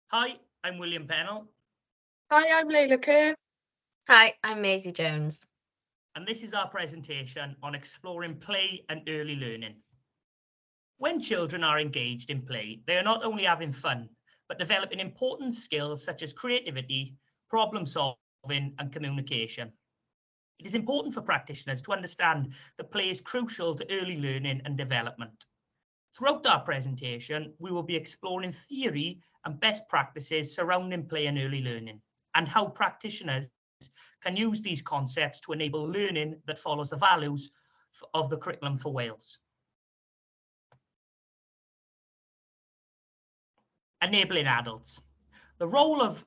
Hi, I'm William Pennell, Hi, I'm Layla Kerr. Hi, I'm Maisie Jones. and this is our presentation on exploring play and early learning. When children are engaged in play, they are not only having fun, but developing important skills such as creativity, problem solving, and communication. It is important for practitioners to understand that play is crucial to early learning and development. Throughout our presentation, we will be exploring theory and best practices surrounding play and early learning, and how practitioners can use these concepts to enable learning that follows the values of the curriculum for Wales. Enabling adults. The role of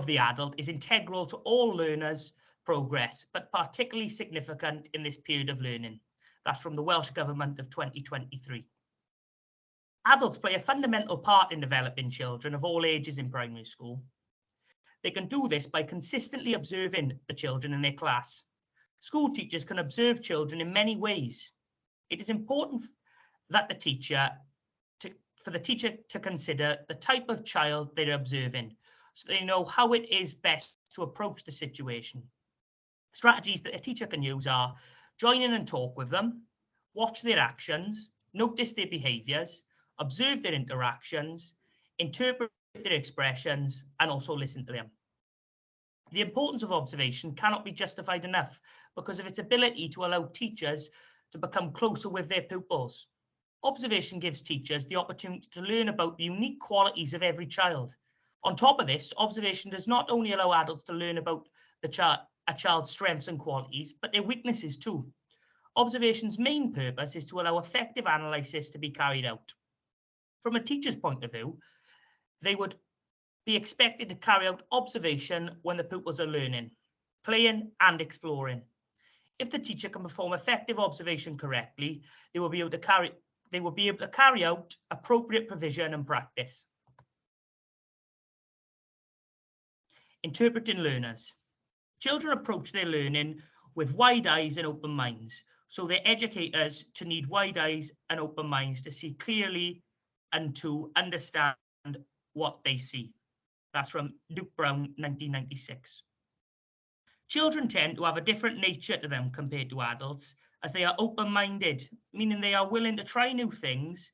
the adult is integral to all learners' progress, but particularly significant in this period of learning. That's from the Welsh Government of 2023. Adults play a fundamental part in developing children of all ages in primary school. They can do this by consistently observing the children in their class. School teachers can observe children in many ways. It is important that for the teacher to consider the type of child they're observing, so they know how it is best to approach the situation. Strategies that a teacher can use are join in and talk with them, watch their actions, notice their behaviours, observe their interactions, interpret their expressions, and also listen to them. The importance of observation cannot be justified enough because of its ability to allow teachers to become closer with their pupils. Observation gives teachers the opportunity to learn about the unique qualities of every child. On top of this, observation does not only allow adults to learn about a child's strengths and qualities, but their weaknesses too. Observation's main purpose is to allow effective analysis to be carried out. From a teacher's point of view, they would be expected to carry out observation when the pupils are learning, playing, and exploring. If the teacher can perform effective observation correctly, they will be able to carry out appropriate provision and practice. Interpreting learners. Children approach their learning with wide eyes and open minds, so their educators to need wide eyes and open minds to see clearly and to understand what they see. That's from Luke Brown, 1996. Children tend to have a different nature to them compared to adults, as they are open-minded, meaning they are willing to try new things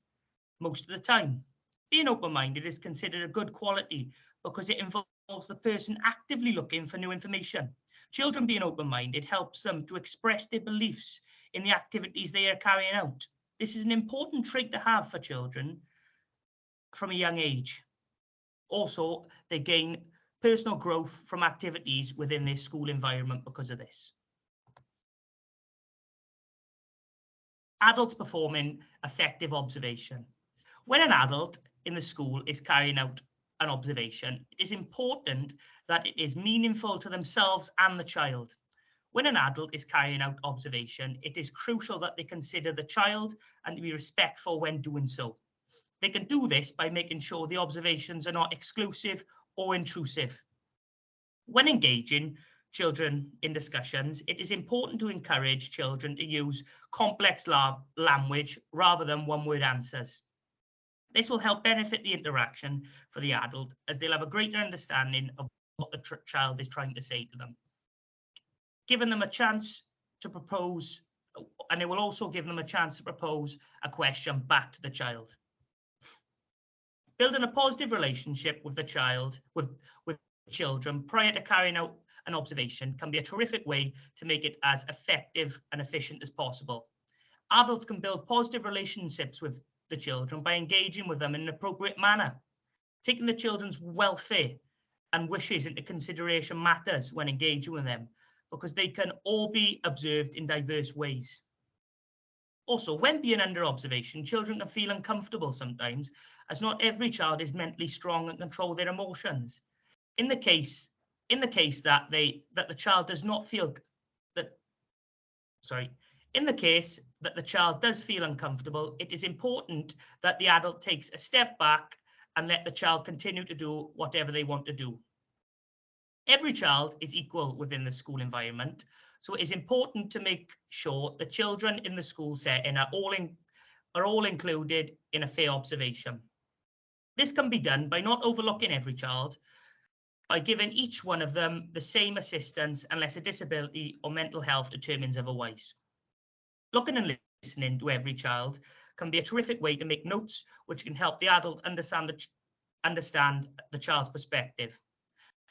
most of the time. Being open-minded is considered a good quality because it involves the person actively looking for new information. Children being open-minded helps them to express their beliefs in the activities they are carrying out. This is an important trait to have for children from a young age. Also, they gain personal growth from activities within their school environment because of this. Adults performing effective observation. When an adult in the school is carrying out an observation, it is important that it is meaningful to themselves and the child. When an adult is carrying out observation, it is crucial that they consider the child and to be respectful when doing so. They can do this by making sure the observations are not exclusive or intrusive. When engaging children in discussions, it is important to encourage children to use complex language rather than one-word answers. This will help benefit the interaction for the adult, as they'll have a greater understanding of what the child is trying to say to them. Giving them a chance to propose, and it will also give them a chance to propose a question back to the child. Building a positive relationship with the child, with children prior to carrying out an observation can be a terrific way to make it as effective and efficient as possible. Adults can build positive relationships with the children by engaging with them in an appropriate manner. Taking the children's welfare and wishes into consideration matters when engaging with them, because they can all be observed in diverse ways. Also, when being under observation, children can feel uncomfortable sometimes, as not every child is mentally strong and control their emotions. In the case that the child does not feel that, in the case that the child does feel uncomfortable, it is important that the adult takes a step back and let the child continue to do whatever they want to do. Every child is equal within the school environment, so it is important to make sure the children in the school setting are all included in a fair observation. This can be done by not overlooking every child, by giving each one of them the same assistance unless a disability or mental health determines otherwise. Looking and listening to every child can be a terrific way to make notes which can help the adult understand the child's perspective.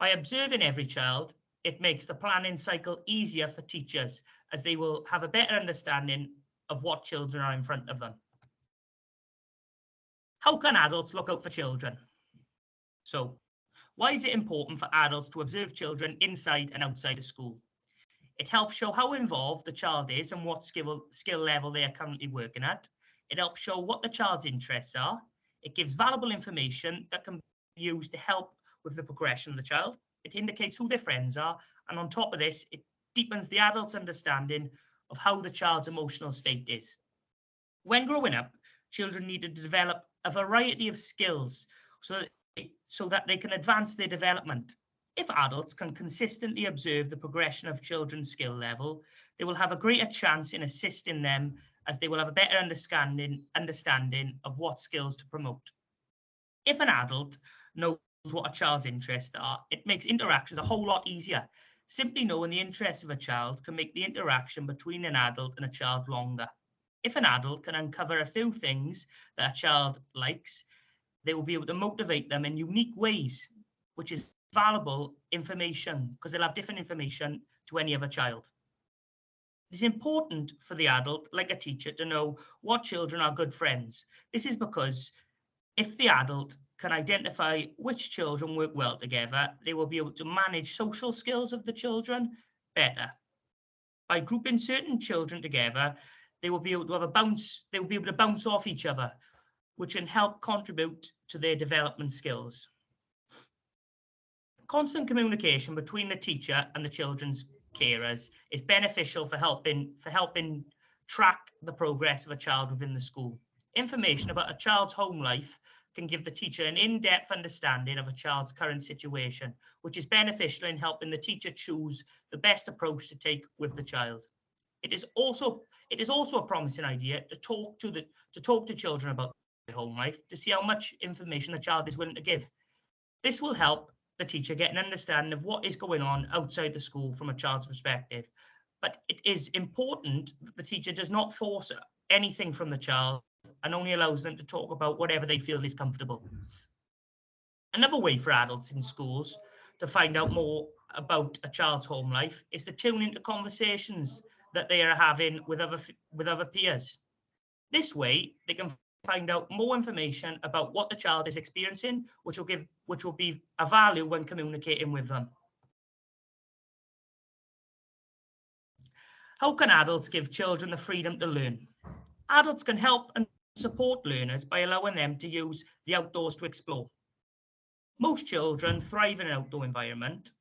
By observing every child, it makes the planning cycle easier for teachers as they will have a better understanding of what children are in front of them. How can adults look out for children? So, why is it important for adults to observe children inside and outside of school? It helps show how involved the child is and what skill level they are currently working at. It helps show what the child's interests are. It gives valuable information that can be used to help with the progression of the child. It indicates who their friends are. And on top of this, it deepens the adult's understanding of how the child's emotional state is. When growing up, children need to develop a variety of skills so that they can advance their development. If adults can consistently observe the progression of children's skill level, they will have a greater chance in assisting them as they will have a better understanding of what skills to promote. If an adult knows what a child's interests are, it makes interactions a whole lot easier. Simply knowing the interests of a child can make the interaction between an adult and a child longer. If an adult can uncover a few things that a child likes, they will be able to motivate them in unique ways, which is valuable information because they'll have different information to any other child. It's important for the adult, like a teacher, to know what children are good friends. This is because if the adult can identify which children work well together, they will be able to manage social skills of the children better. By grouping certain children together, they will be able to bounce off each other, which can help contribute to their development skills. Constant communication between the teacher and the children's carers is beneficial for helping track the progress of a child within the school. Information about a child's home life can give the teacher an in-depth understanding of a child's current situation, which is beneficial in helping the teacher choose the best approach to take with the child. It is also a promising idea to talk to children about their home life to see how much information the child is willing to give. This will help the teacher get an understanding of what is going on outside the school from a child's perspective. But it is important that the teacher does not force anything from the child and only allows them to talk about whatever they feel is comfortable. Another way for adults in schools to find out more about a child's home life is to tune into conversations that they are having with other peers. This way, they can find out more information about what the child is experiencing, which will be a value when communicating with them. How can adults give children the freedom to learn? Adults can help and support learners by allowing them to use the outdoors to explore. Most children thrive in an outdoor environment.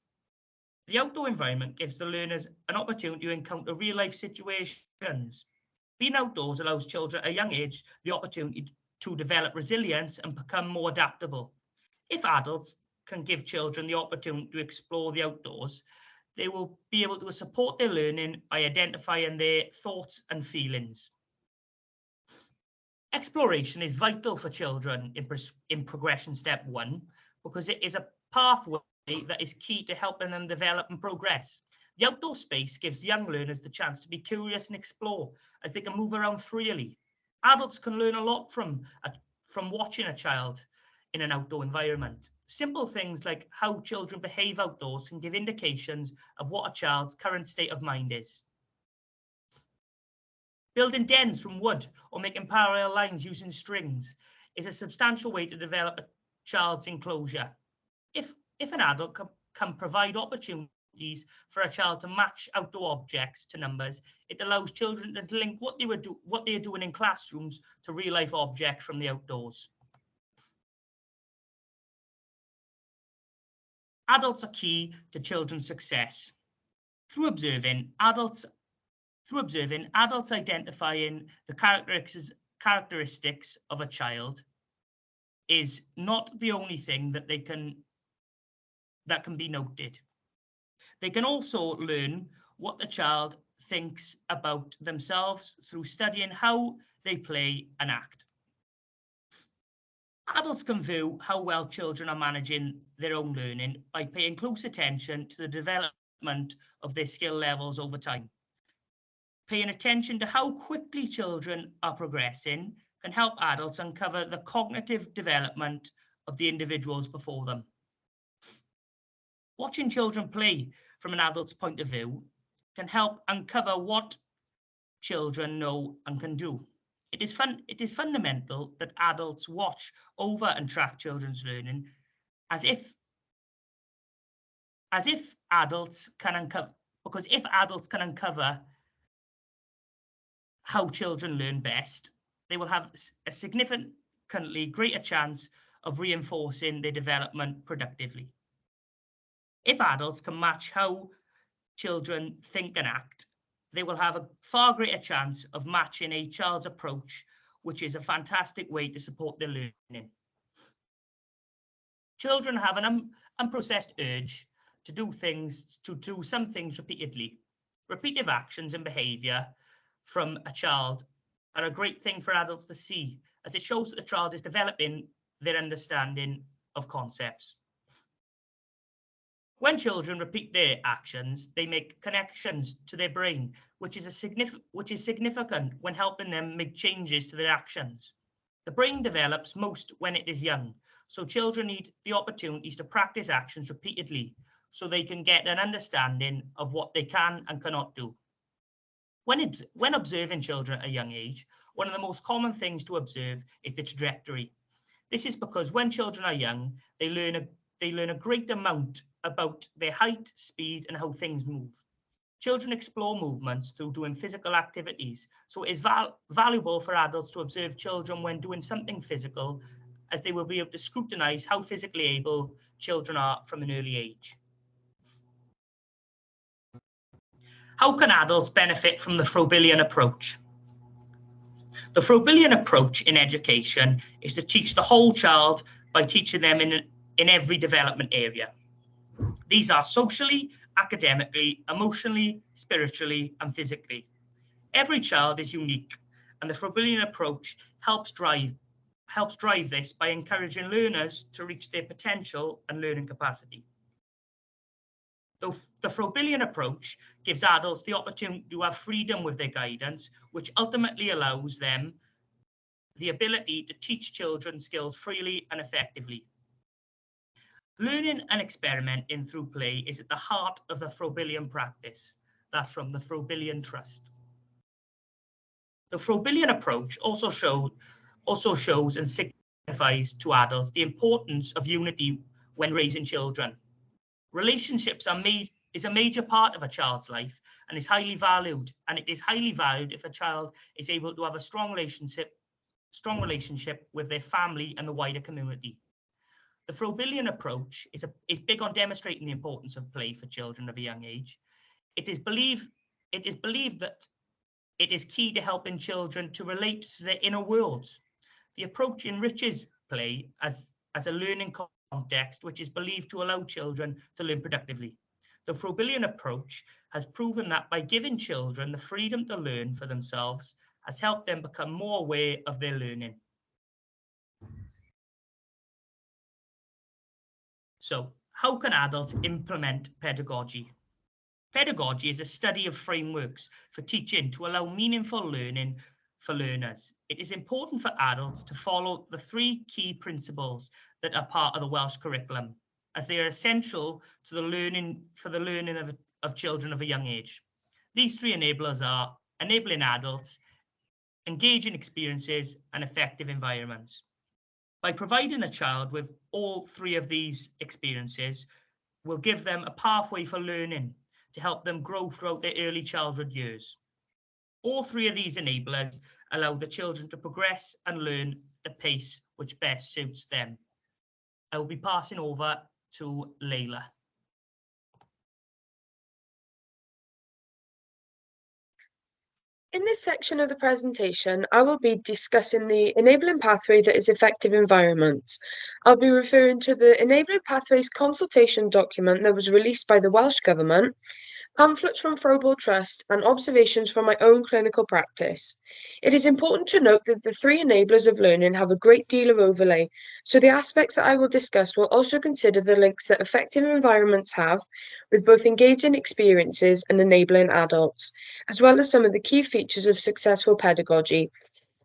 The outdoor environment gives the learners an opportunity to encounter real-life situations. Being outdoors allows children at a young age the opportunity to develop resilience and become more adaptable. If adults can give children the opportunity to explore the outdoors, they will be able to support their learning by identifying their thoughts and feelings. Exploration is vital for children in progression step 1 because it is a pathway that is key to helping them develop and progress. The outdoor space gives young learners the chance to be curious and explore as they can move around freely. Adults can learn a lot from watching a child in an outdoor environment. Simple things like how children behave outdoors can give indications of what a child's current state of mind is. Building dens from wood or making parallel lines using strings is a substantial way to develop a child's enclosure. If an adult can provide opportunities for a child to match outdoor objects to numbers, it allows children to link what they are doing in classrooms to real-life objects from the outdoors. Adults are key to children's success. Through observing, adults identifying the characteristics of a child is not the only thing that can be noted. They can also learn what the child thinks about themselves through studying how they play and act. Adults can view how well children are managing their own learning by paying close attention to the development of their skill levels over time. Paying attention to how quickly children are progressing can help adults uncover the cognitive development of the individuals before them. Watching children play from an adult's point of view can help uncover what children know and can do. It is fundamental that adults watch over and track children's learning as if adults can uncover, because if adults can uncover how children learn best, they will have a significantly greater chance of reinforcing their development productively. If adults can match how children think and act, they will have a far greater chance of matching a child's approach, which is a fantastic way to support their learning. Children have an unprocessed urge to do some things repeatedly. Repetitive actions and behaviour from a child are a great thing for adults to see, as it shows that the child is developing their understanding of concepts. When children repeat their actions, they make connections to their brain, which is significant when helping them make changes to their actions. The brain develops most when it is young, so children need the opportunities to practice actions repeatedly so they can get an understanding of what they can and cannot do. When observing children at a young age, one of the most common things to observe is the trajectory. This is because when children are young, they learn a great amount about their height, speed, and how things move. Children explore movements through doing physical activities, so it is valuable for adults to observe children when doing something physical, as they will be able to scrutinise how physically able children are from an early age. How can adults benefit from the Froebelian approach? The Froebelian approach in education is to teach the whole child by teaching them in every development area. These are socially, academically, emotionally, spiritually, and physically. Every child is unique, and the Froebelian approach helps drive this by encouraging learners to reach their potential and learning capacity. The Froebelian approach gives adults the opportunity to have freedom with their guidance, which ultimately allows them the ability to teach children skills freely and effectively. Learning and experimenting through play is at the heart of the Froebelian practice. That's from the Froebelian Trust. The Froebelian approach also shows and signifies to adults the importance of unity when raising children. Relationships is a major part of a child's life and is highly valued. And it is highly valued if a child is able to have a strong relationship with their family and the wider community. The Froebelian approach is big on demonstrating the importance of play for children of a young age. It is believed that it is key to helping children to relate to their inner worlds. The approach enriches play as a learning context, which is believed to allow children to learn productively. The Froebelian approach has proven that by giving children the freedom to learn for themselves has helped them become more aware of their learning. So, how can adults implement pedagogy? Pedagogy is a study of frameworks for teaching to allow meaningful learning for learners. It is important for adults to follow the 3 key principles that are part of the Welsh curriculum, as they are essential to the learning of children of a young age. These 3 enablers are enabling adults, engaging experiences, and effective environments. By providing a child with all 3 of these experiences, we'll give them a pathway for learning to help them grow throughout their early childhood years. All 3 of these enablers allow the children to progress and learn at the pace which best suits them. I will be passing over to Layla. In this section of the presentation, I will be discussing the enabling pathway that is effective environments. I'll be referring to the Enabling Pathways consultation document that was released by the Welsh Government, pamphlets from Froebel Trust, and observations from my own clinical practice. It is important to note that the three enablers of learning have a great deal of overlay, so the aspects that I will discuss will also consider the links that effective environments have with both engaging experiences and enabling adults, as well as some of the key features of successful pedagogy.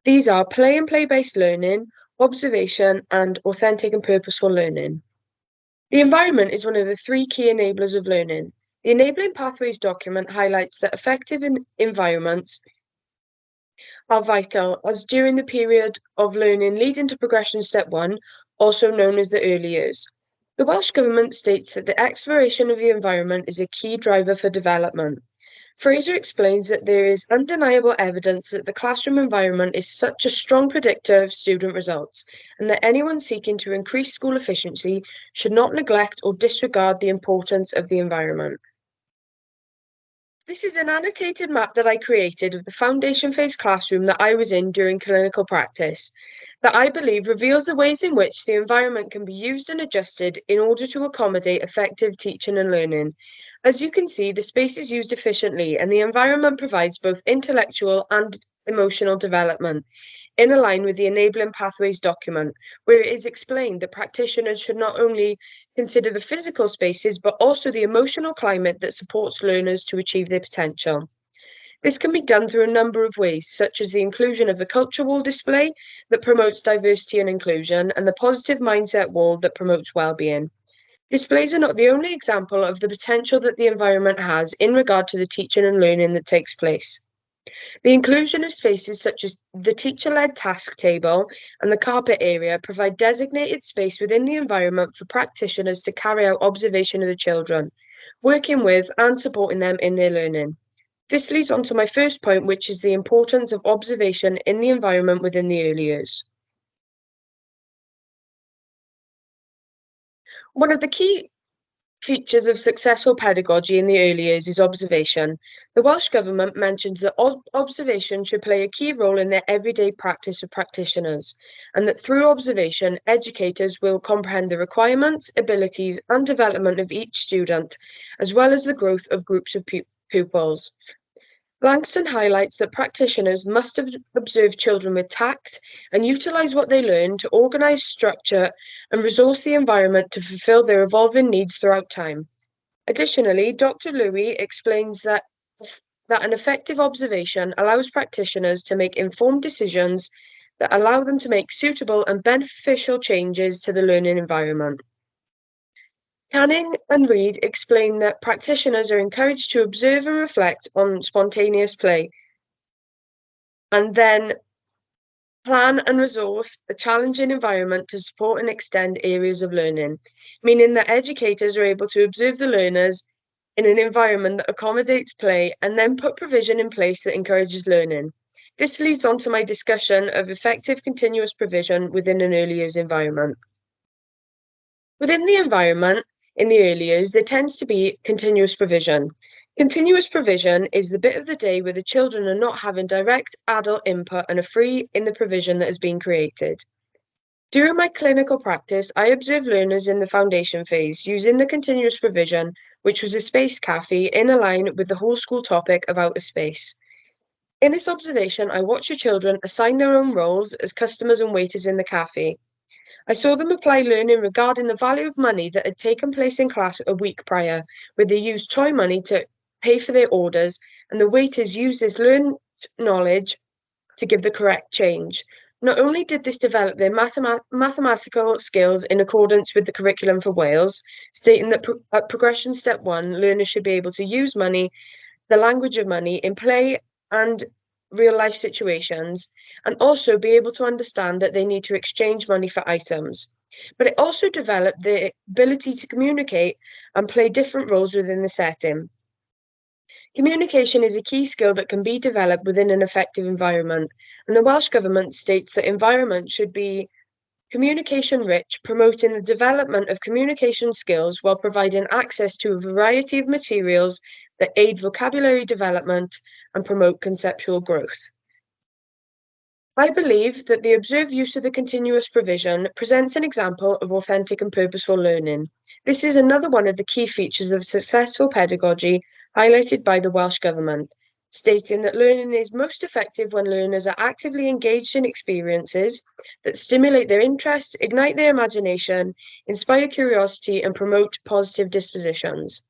These are play and play-based learning, observation, and authentic and purposeful learning. The environment is one of the three key enablers of learning. The Enabling Pathways document highlights that effective environments are vital, as during the period of learning leading to progression step 1, also known as the early years. The Welsh Government states that the exploration of the environment is a key driver for development. Fraser explains that there is undeniable evidence that the classroom environment is such a strong predictor of student results, and that anyone seeking to increase school efficiency should not neglect or disregard the importance of the environment. This is an annotated map that I created of the foundation phase classroom that I was in during clinical practice, that I believe reveals the ways in which the environment can be used and adjusted in order to accommodate effective teaching and learning. As you can see, the space is used efficiently and the environment provides both intellectual and emotional development, in line with the Enabling Pathways document, where it is explained that practitioners should not only consider the physical spaces, but also the emotional climate that supports learners to achieve their potential. This can be done through a number of ways, such as the inclusion of the culture wall display that promotes diversity and inclusion, and the positive mindset wall that promotes well-being. Displays are not the only example of the potential that the environment has in regard to the teaching and learning that takes place. The inclusion of spaces such as the teacher-led task table and the carpet area provide designated space within the environment for practitioners to carry out observation of the children, working with and supporting them in their learning. This leads on to my first point, which is the importance of observation in the environment within the early years. One of the key features of successful pedagogy in the early years is observation. The Welsh Government mentions that observation should play a key role in their everyday practice of practitioners, and that through observation, educators will comprehend the requirements, abilities, and development of each student, as well as the growth of groups of pupils. Langston highlights that practitioners must observe children with tact and utilise what they learn to organise, structure and resource the environment to fulfil their evolving needs throughout time. Additionally, Dr. Louis explains that an effective observation allows practitioners to make informed decisions that allow them to make suitable and beneficial changes to the learning environment. Canning and Reid explain that practitioners are encouraged to observe and reflect on spontaneous play, and then plan and resource a challenging environment to support and extend areas of learning, meaning that educators are able to observe the learners in an environment that accommodates play and then put provision in place that encourages learning. This leads on to my discussion of effective continuous provision within an early years environment. Within the environment, in the early years, there tends to be continuous provision. Continuous provision is the bit of the day where the children are not having direct adult input and are free in the provision that has been created. During my clinical practice, I observed learners in the foundation phase using the continuous provision, which was a space cafe in line with the whole school topic of outer space. In this observation, I watched the children assign their own roles as customers and waiters in the cafe. I saw them apply learning regarding the value of money that had taken place in class a week prior, where they used toy money to pay for their orders, and the waiters used this learned knowledge to give the correct change. Not only did this develop their mathematical skills in accordance with the curriculum for Wales, stating that at progression step 1, learners should be able to use money, the language of money, in play and real life situations, and also be able to understand that they need to exchange money for items. But it also developed the ability to communicate and play different roles within the setting. Communication is a key skill that can be developed within an effective environment, and the Welsh Government states that environment should be communication rich, promoting the development of communication skills while providing access to a variety of materials that aid vocabulary development and promote conceptual growth. I believe that the observed use of the continuous provision presents an example of authentic and purposeful learning. This is another one of the key features of successful pedagogy highlighted by the Welsh Government, stating that learning is most effective when learners are actively engaged in experiences that stimulate their interest, ignite their imagination, inspire curiosity, and promote positive dispositions.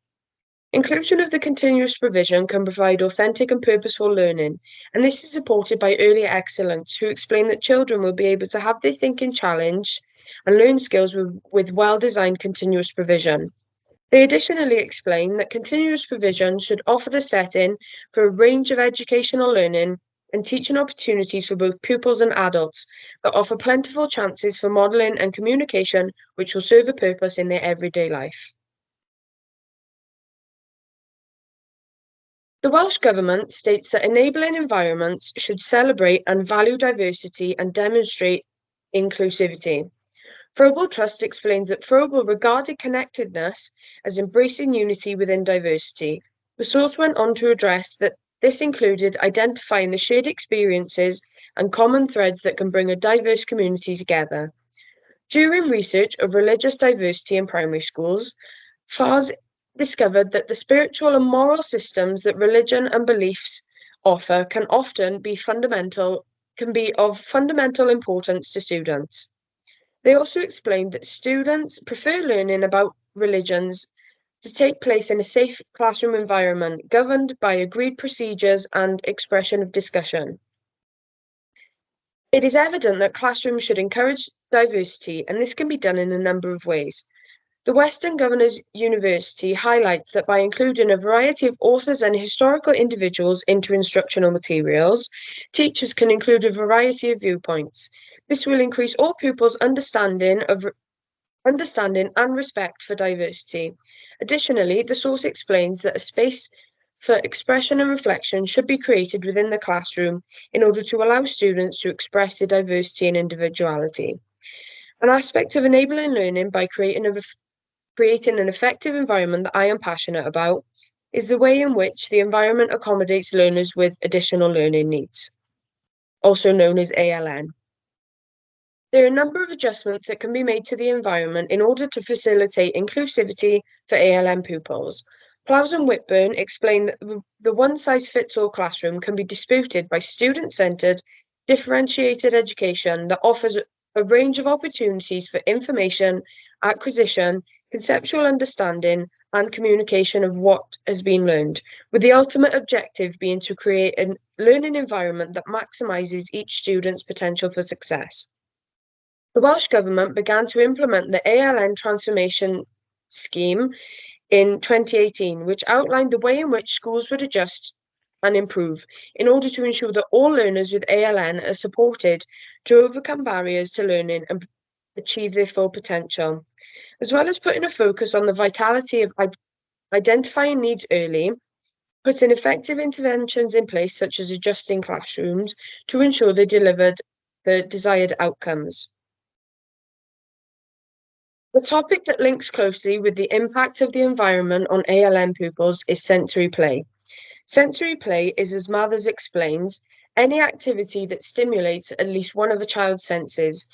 Inclusion of the continuous provision can provide authentic and purposeful learning, and this is supported by Early Excellence, who explain that children will be able to have their thinking challenged and learn skills with well-designed continuous provision. They additionally explain that continuous provision should offer the setting for a range of educational learning and teaching opportunities for both pupils and adults that offer plentiful chances for modelling and communication which will serve a purpose in their everyday life. The Welsh Government states that enabling environments should celebrate and value diversity and demonstrate inclusivity. Froebel Trust explains that Froebel regarded connectedness as embracing unity within diversity. The source went on to address that this included identifying the shared experiences and common threads that can bring a diverse community together. During research of religious diversity in primary schools, FARS discovered that the spiritual and moral systems that religion and beliefs offer can be of fundamental importance to students. They also explained that students prefer learning about religions to take place in a safe classroom environment governed by agreed procedures and expression of discussion. It is evident that classrooms should encourage diversity, and this can be done in a number of ways. The Western Governors University highlights that by including a variety of authors and historical individuals into instructional materials, teachers can include a variety of viewpoints. This will increase all pupils' understanding and respect for diversity. Additionally, the source explains that a space for expression and reflection should be created within the classroom in order to allow students to express their diversity and individuality. An aspect of enabling learning by creating an effective environment that I am passionate about is the way in which the environment accommodates learners with additional learning needs, also known as ALN. There are a number of adjustments that can be made to the environment in order to facilitate inclusivity for ALN pupils. Plowes and Whitburn explain that the one-size-fits-all classroom can be disputed by student-centred, differentiated education that offers a range of opportunities for information, acquisition, conceptual understanding, and communication of what has been learned, with the ultimate objective being to create a learning environment that maximises each student's potential for success. The Welsh Government began to implement the ALN Transformation Scheme in 2018, which outlined the way in which schools would adjust and improve in order to ensure that all learners with ALN are supported to overcome barriers to learning and achieve their full potential. As well as putting a focus on the vitality of identifying needs early, putting effective interventions in place, such as adjusting classrooms, to ensure they delivered the desired outcomes. The topic that links closely with the impact of the environment on ALN pupils is sensory play. Sensory play is, as Mathers explains, any activity that stimulates at least one of a child's senses,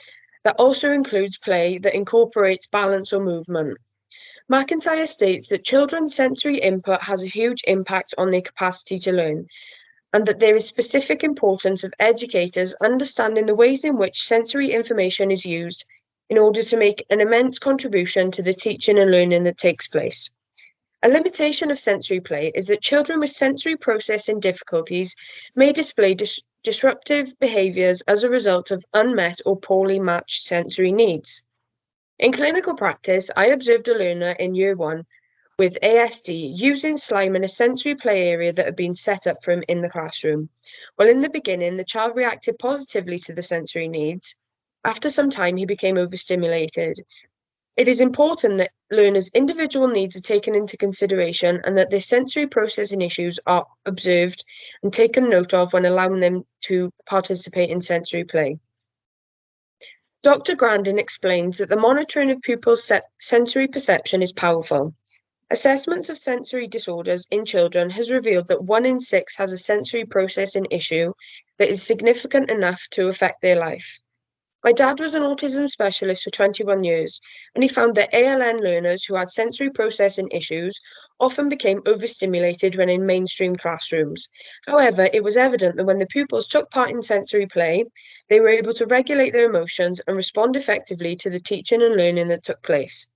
that also includes play that incorporates balance or movement. McIntyre states that children's sensory input has a huge impact on their capacity to learn, and that there is specific importance of educators understanding the ways in which sensory information is used in order to make an immense contribution to the teaching and learning that takes place. A limitation of sensory play is that children with sensory processing difficulties may display disruptive behaviours as a result of unmet or poorly matched sensory needs. In clinical practice, I observed a learner in Year 1 with ASD using slime in a sensory play area that had been set up for him in the classroom. Well, in the beginning, the child reacted positively to the sensory needs. After some time, he became overstimulated. It is important that learners' individual needs are taken into consideration and that their sensory processing issues are observed and taken note of when allowing them to participate in sensory play. Dr. Grandin explains that the monitoring of pupils' sensory perception is powerful. Assessments of sensory disorders in children has revealed that 1 in 6 has a sensory processing issue that is significant enough to affect their life. My dad was an autism specialist for 21 years, and he found that ALN learners who had sensory processing issues often became overstimulated when in mainstream classrooms. However, it was evident that when the pupils took part in sensory play, they were able to regulate their emotions and respond effectively to the teaching and learning that took place.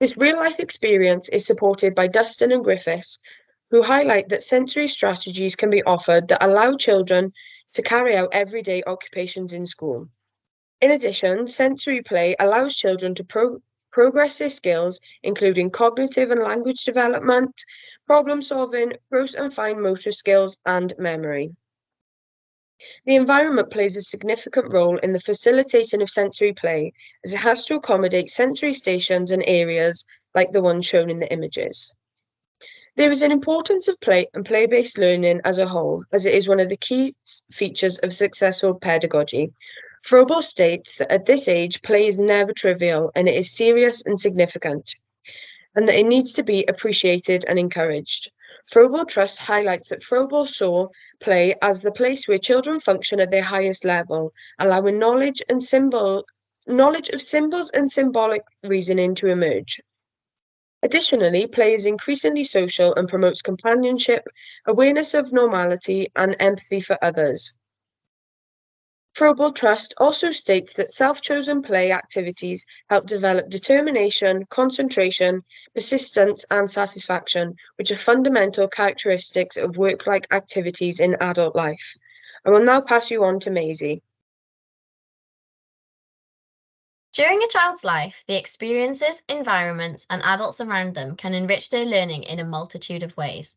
This real-life experience is supported by Dustin and Griffiths, who highlight that sensory strategies can be offered that allow children to carry out everyday occupations in school. In addition, sensory play allows children to progress their skills, including cognitive and language development, problem solving, gross and fine motor skills, and memory. The environment plays a significant role in the facilitating of sensory play, as it has to accommodate sensory stations and areas like the one shown in the images. There is an importance of play and play-based learning as a whole, as it is one of the key features of successful pedagogy. Froebel states that at this age, play is never trivial and it is serious and significant, and that it needs to be appreciated and encouraged. Froebel Trust highlights that Froebel saw play as the place where children function at their highest level, allowing knowledge of symbols and symbolic reasoning to emerge. Additionally, play is increasingly social and promotes companionship, awareness of normality, and empathy for others. Froebel Trust also states that self-chosen play activities help develop determination, concentration, persistence, and satisfaction, which are fundamental characteristics of work-like activities in adult life. I will now pass you on to Maisie. During a child's life, the experiences, environments, and adults around them can enrich their learning in a multitude of ways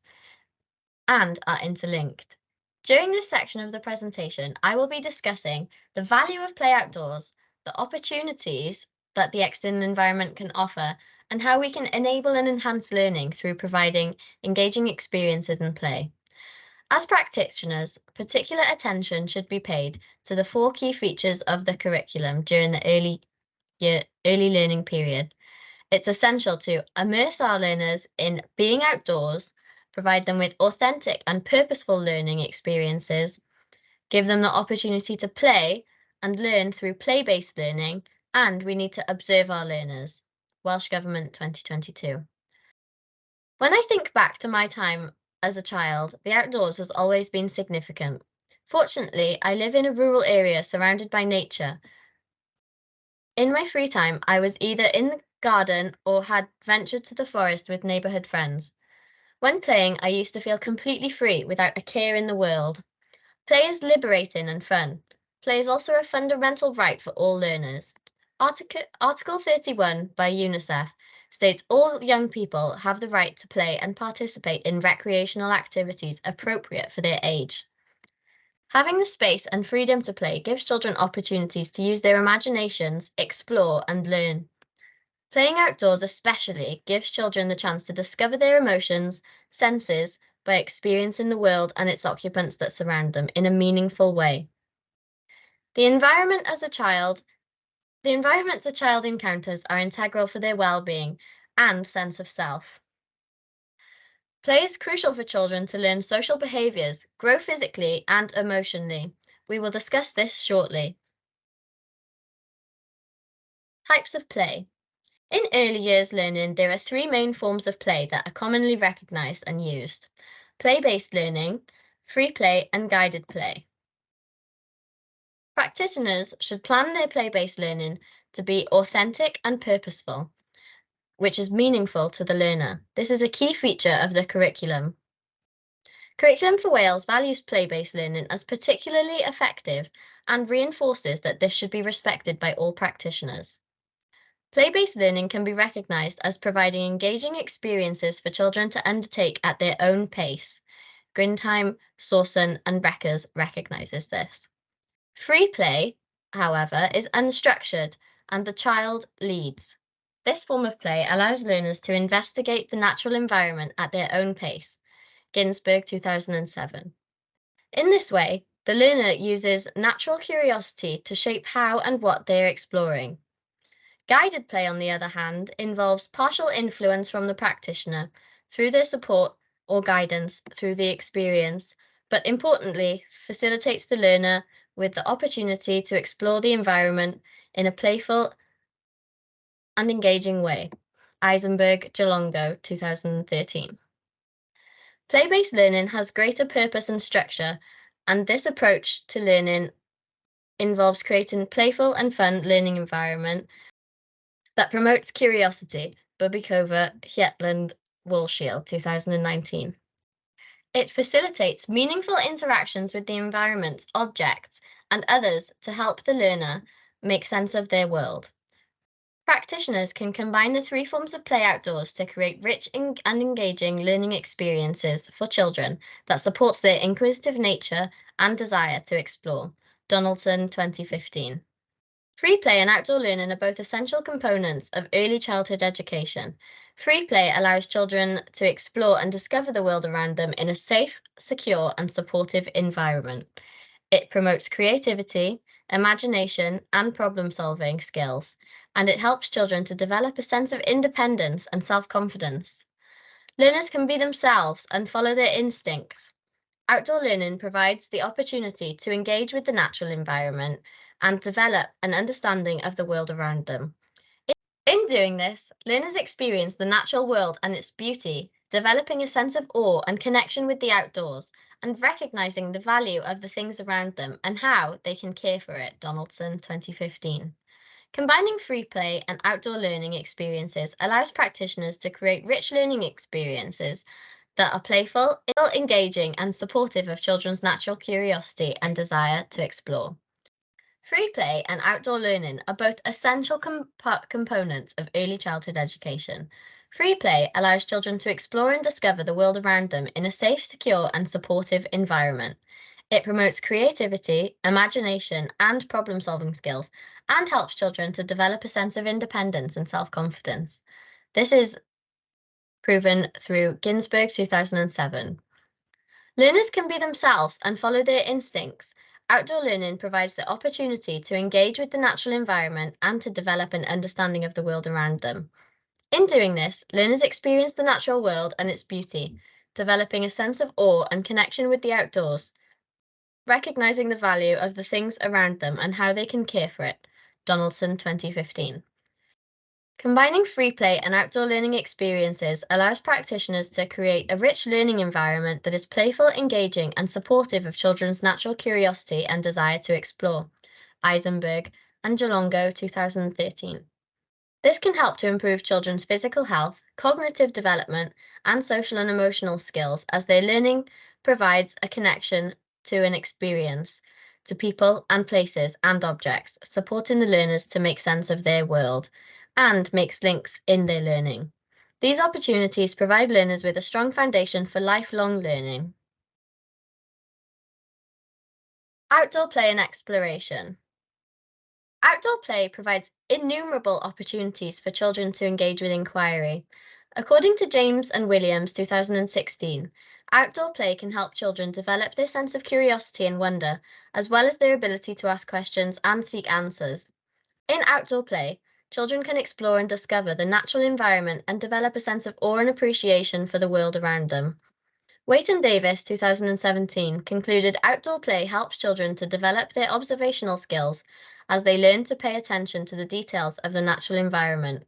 and are interlinked. During this section of the presentation, I will be discussing the value of play outdoors, the opportunities that the external environment can offer, and how we can enable and enhance learning through providing engaging experiences and play. As practitioners, particular attention should be paid to the 4 key features of the curriculum during the early learning period. It's essential to immerse our learners in being outdoors, provide them with authentic and purposeful learning experiences, give them the opportunity to play and learn through play-based learning, and we need to observe our learners. Welsh Government 2022. When I think back to my time as a child, the outdoors has always been significant. Fortunately, I live in a rural area surrounded by nature. In my free time, I was either in the garden or had ventured to the forest with neighbourhood friends. When playing, I used to feel completely free without a care in the world. Play is liberating and fun. Play is also a fundamental right for all learners. Article 31 by UNICEF states all young people have the right to play and participate in recreational activities appropriate for their age. Having the space and freedom to play gives children opportunities to use their imaginations, explore, and learn. Playing outdoors especially gives children the chance to discover their emotions, senses, by experiencing the world and its occupants that surround them in a meaningful way. The environments a child encounters are integral for their well-being and sense of self. Play is crucial for children to learn social behaviours, grow physically and emotionally. We will discuss this shortly. Types of play. In early years learning, there are 3 main forms of play that are commonly recognised and used: play-based learning, free play, and guided play. Practitioners should plan their play-based learning to be authentic and purposeful, which is meaningful to the learner. This is a key feature of the curriculum. Curriculum for Wales values play-based learning as particularly effective and reinforces that this should be respected by all practitioners. Play-based learning can be recognised as providing engaging experiences for children to undertake at their own pace. Grindheim, Sawson, and Breckers recognises this. Free play, however, is unstructured and the child leads. This form of play allows learners to investigate the natural environment at their own pace. Ginsberg, 2007. In this way, the learner uses natural curiosity to shape how and what they are exploring. Guided play, on the other hand, involves partial influence from the practitioner through their support or guidance through the experience, but importantly, facilitates the learner with the opportunity to explore the environment in a playful and engaging way. Eisenberg, Jalongo, 2013. Play-based learning has greater purpose and structure, and this approach to learning involves creating playful and fun learning environment that promotes curiosity. Bubikova, Hetland, Woolshield, 2019. It facilitates meaningful interactions with the environment, objects, and others to help the learner make sense of their world. Practitioners can combine the three forms of play outdoors to create rich and engaging learning experiences for children that supports their inquisitive nature and desire to explore. Donaldson, 2015. Free play and outdoor learning are both essential components of early childhood education. Free play allows children to explore and discover the world around them in a safe, secure, and supportive environment. It promotes creativity, imagination, and problem-solving skills, and it helps children to develop a sense of independence and self-confidence. Learners can be themselves and follow their instincts. Outdoor learning provides the opportunity to engage with the natural environment and develop an understanding of the world around them. In doing this, learners experience the natural world and its beauty, developing a sense of awe and connection with the outdoors, and recognizing the value of the things around them and how they can care for it. Donaldson, 2015. Combining free play and outdoor learning experiences allows practitioners to create rich learning experiences that are playful, engaging, and supportive of children's natural curiosity and desire to explore. Free play and outdoor learning are both essential components of early childhood education. Free play allows children to explore and discover the world around them in a safe, secure, and supportive environment. It promotes creativity, imagination, and problem-solving skills, and helps children to develop a sense of independence and self-confidence. This is proven through Ginsberg, 2007. Learners can be themselves and follow their instincts. Outdoor learning provides the opportunity to engage with the natural environment and to develop an understanding of the world around them. In doing this, learners experience the natural world and its beauty, developing a sense of awe and connection with the outdoors, recognizing the value of the things around them and how they can care for it. Donaldson, 2015. Combining free play and outdoor learning experiences allows practitioners to create a rich learning environment that is playful, engaging, and supportive of children's natural curiosity and desire to explore. Eisenberg and Jalongo, 2013. This can help to improve children's physical health, cognitive development, and social and emotional skills as their learning provides a connection to an experience, to people and places and objects, supporting the learners to make sense of their world and makes links in their learning. These opportunities provide learners with a strong foundation for lifelong learning. Outdoor play and exploration. Outdoor play provides innumerable opportunities for children to engage with inquiry. According to James and Williams, 2016, outdoor play can help children develop their sense of curiosity and wonder, as well as their ability to ask questions and seek answers. In outdoor play, children can explore and discover the natural environment and develop a sense of awe and appreciation for the world around them. Waite and Davis, 2017, concluded outdoor play helps children to develop their observational skills as they learn to pay attention to the details of the natural environment.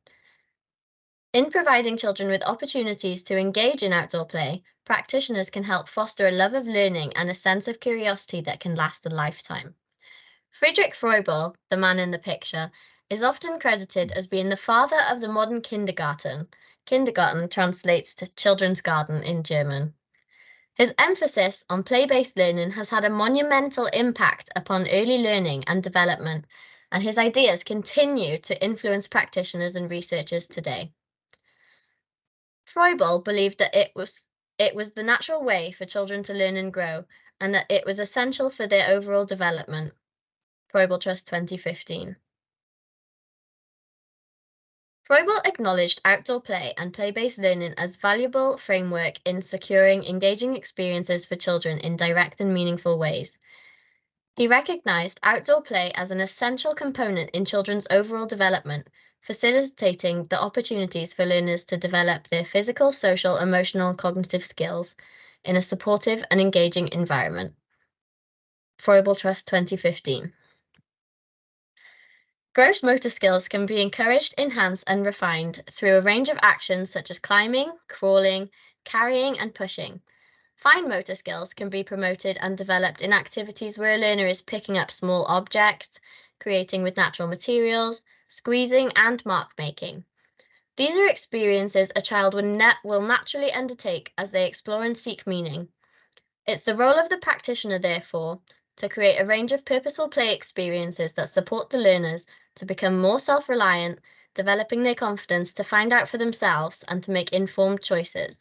In providing children with opportunities to engage in outdoor play, practitioners can help foster a love of learning and a sense of curiosity that can last a lifetime. Friedrich Froebel, the man in the picture, is often credited as being the father of the modern kindergarten. Kindergarten translates to children's garden in German. His emphasis on play-based learning has had a monumental impact upon early learning and development, and his ideas continue to influence practitioners and researchers today. Froebel believed that it was the natural way for children to learn and grow, and that it was essential for their overall development. Froebel Trust, 2015. Froebel acknowledged outdoor play and play-based learning as valuable framework in securing engaging experiences for children in direct and meaningful ways. He recognized outdoor play as an essential component in children's overall development, facilitating the opportunities for learners to develop their physical, social, emotional, and cognitive skills in a supportive and engaging environment. Froebel Trust 2015. Gross motor skills can be encouraged, enhanced, and refined through a range of actions such as climbing, crawling, carrying, and pushing. Fine motor skills can be promoted and developed in activities where a learner is picking up small objects, creating with natural materials, squeezing, and mark making. These are experiences a child will naturally undertake as they explore and seek meaning. It's the role of the practitioner, therefore, to create a range of purposeful play experiences that support the learners to become more self-reliant, developing their confidence to find out for themselves and to make informed choices.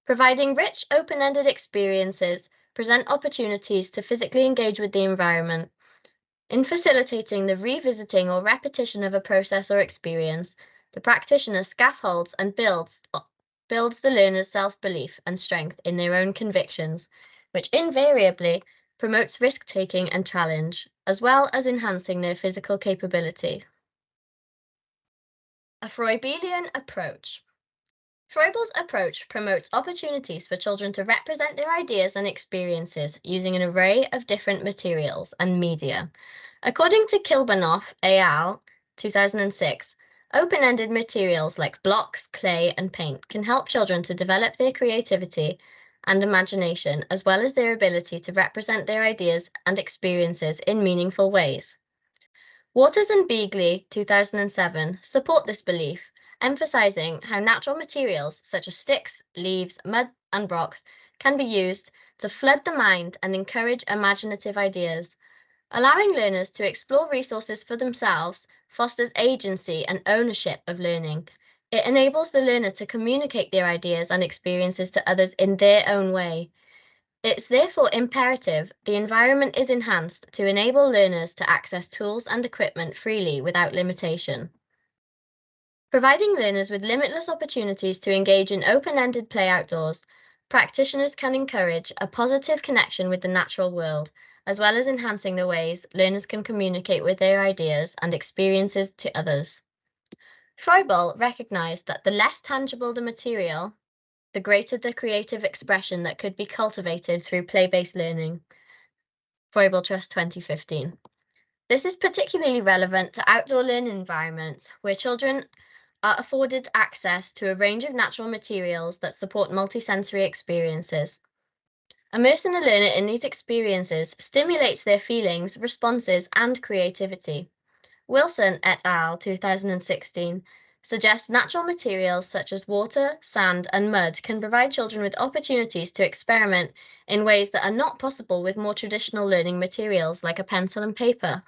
Providing rich, open-ended experiences present opportunities to physically engage with the environment. In facilitating the revisiting or repetition of a process or experience, the practitioner scaffolds and builds the learner's self-belief and strength in their own convictions, which invariably promotes risk-taking and challenge, as well as enhancing their physical capability. A Froebelian approach. Froebel's approach promotes opportunities for children to represent their ideas and experiences using an array of different materials and media. According to Kilbanoff al. 2006, open-ended materials like blocks, clay, and paint can help children to develop their creativity and imagination, as well as their ability to represent their ideas and experiences in meaningful ways. Waters and Beagley, 2007, support this belief, emphasizing how natural materials such as sticks, leaves, mud, and rocks can be used to flood the mind and encourage imaginative ideas. Allowing learners to explore resources for themselves fosters agency and ownership of learning. It enables the learner to communicate their ideas and experiences to others in their own way. It's therefore imperative the environment is enhanced to enable learners to access tools and equipment freely without limitation. Providing learners with limitless opportunities to engage in open-ended play outdoors, practitioners can encourage a positive connection with the natural world, as well as enhancing the ways learners can communicate with their ideas and experiences to others. Froebel recognized that the less tangible the material, the greater the creative expression that could be cultivated through play-based learning. Froebel Trust 2015. This is particularly relevant to outdoor learning environments where children are afforded access to a range of natural materials that support multisensory experiences. Immersing a learner in these experiences stimulates their feelings, responses, and creativity. Wilson et al. 2016 suggests natural materials such as water, sand, and mud can provide children with opportunities to experiment in ways that are not possible with more traditional learning materials like a pencil and paper.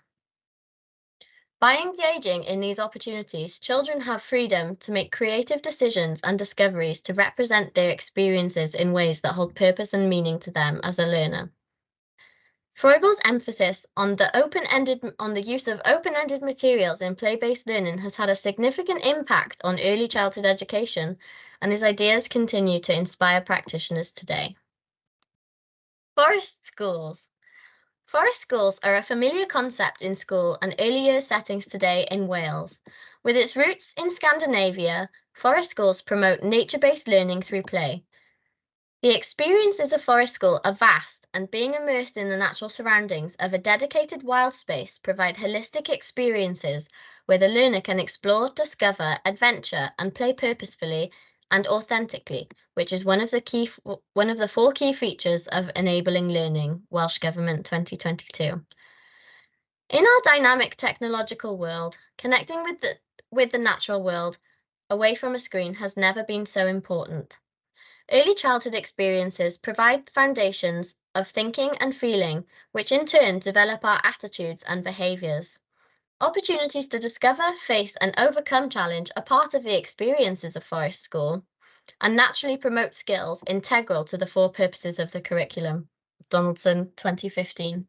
By engaging in these opportunities, children have freedom to make creative decisions and discoveries to represent their experiences in ways that hold purpose and meaning to them as a learner. Froebel's emphasis on the use of open-ended materials in play-based learning has had a significant impact on early childhood education, and his ideas continue to inspire practitioners today. Forest schools. Forest schools are a familiar concept in school and early years settings today in Wales. With its roots in Scandinavia, forest schools promote nature-based learning through play. The experiences of forest school are vast, and being immersed in the natural surroundings of a dedicated wild space provide holistic experiences where the learner can explore, discover, adventure, and play purposefully and authentically, which is one of the 4 key features of enabling learning, Welsh Government 2022. In our dynamic technological world, connecting with the natural world away from a screen has never been so important. Early childhood experiences provide foundations of thinking and feeling, which in turn develop our attitudes and behaviours. Opportunities to discover, face, and overcome challenge are part of the experiences of forest school and naturally promote skills integral to the 4 purposes of the curriculum. Donaldson, 2015.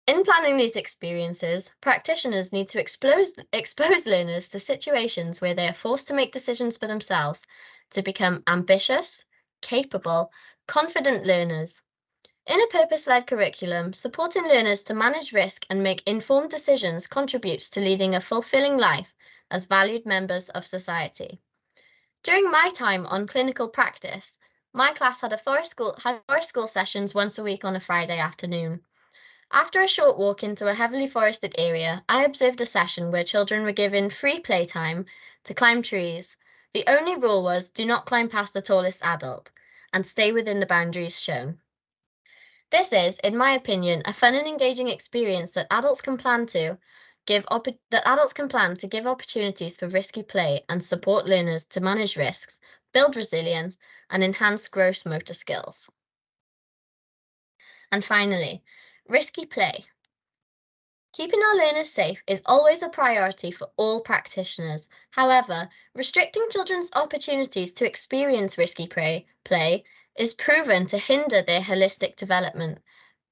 In planning these experiences, practitioners need to expose learners to situations where they are forced to make decisions for themselves to become ambitious, capable, confident learners. In a purpose-led curriculum, supporting learners to manage risk and make informed decisions contributes to leading a fulfilling life as valued members of society. During my time on clinical practice, My class had forest school sessions once a week on a Friday afternoon. After a short walk into a heavily forested area, I observed a session where children were given free playtime to climb trees. The only rule was do not climb past the tallest adult and stay within the boundaries shown. This is, in my opinion, a fun and engaging experience that adults can plan to give opportunities for risky play and support learners to manage risks, build resilience, and enhance gross motor skills. And finally, risky play. Keeping our learners safe is always a priority for all practitioners. However, restricting children's opportunities to experience risky play is proven to hinder their holistic development.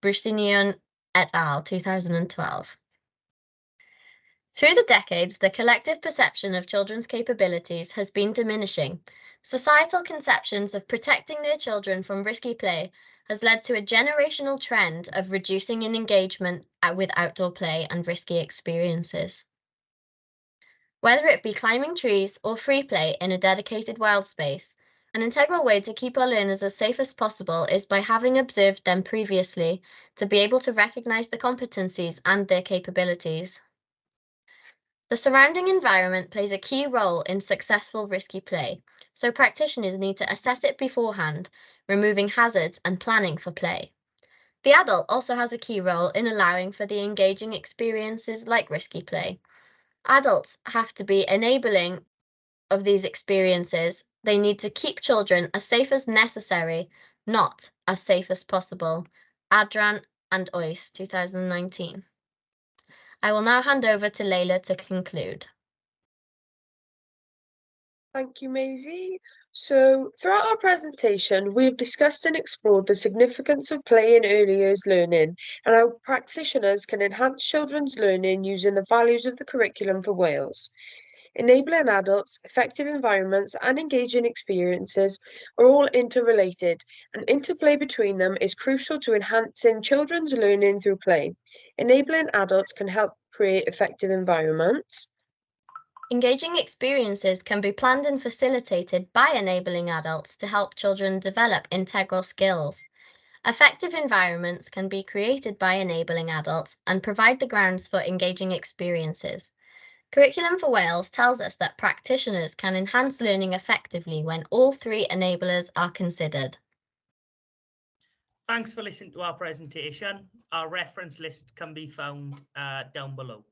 Brusinian et al. 2012. Through the decades, the collective perception of children's capabilities has been diminishing. Societal conceptions of protecting their children from risky play has led to a generational trend of reducing in engagement with outdoor play and risky experiences. Whether it be climbing trees or free play in a dedicated wild space, an integral way to keep our learners as safe as possible is by having observed them previously to be able to recognize the competencies and their capabilities. The surrounding environment plays a key role in successful risky play, so practitioners need to assess it beforehand, removing hazards and planning for play. The adult also has a key role in allowing for the engaging experiences like risky play. Adults have to be enabling of these experiences. They need to keep children as safe as necessary, not as safe as possible. Adran and Ois, 2019. I will now hand over to Layla to conclude. Thank you, Maisie. So, throughout our presentation, we have discussed and explored the significance of play in early years learning and how practitioners can enhance children's learning using the values of the curriculum for Wales. Enabling adults, effective environments, and engaging experiences are all interrelated, and interplay between them is crucial to enhancing children's learning through play. Enabling adults can help create effective environments. Engaging experiences can be planned and facilitated by enabling adults to help children develop integral skills. Effective environments can be created by enabling adults and provide the grounds for engaging experiences. Curriculum for Wales tells us that practitioners can enhance learning effectively when all three enablers are considered. Thanks for listening to our presentation. Our reference list can be found down below.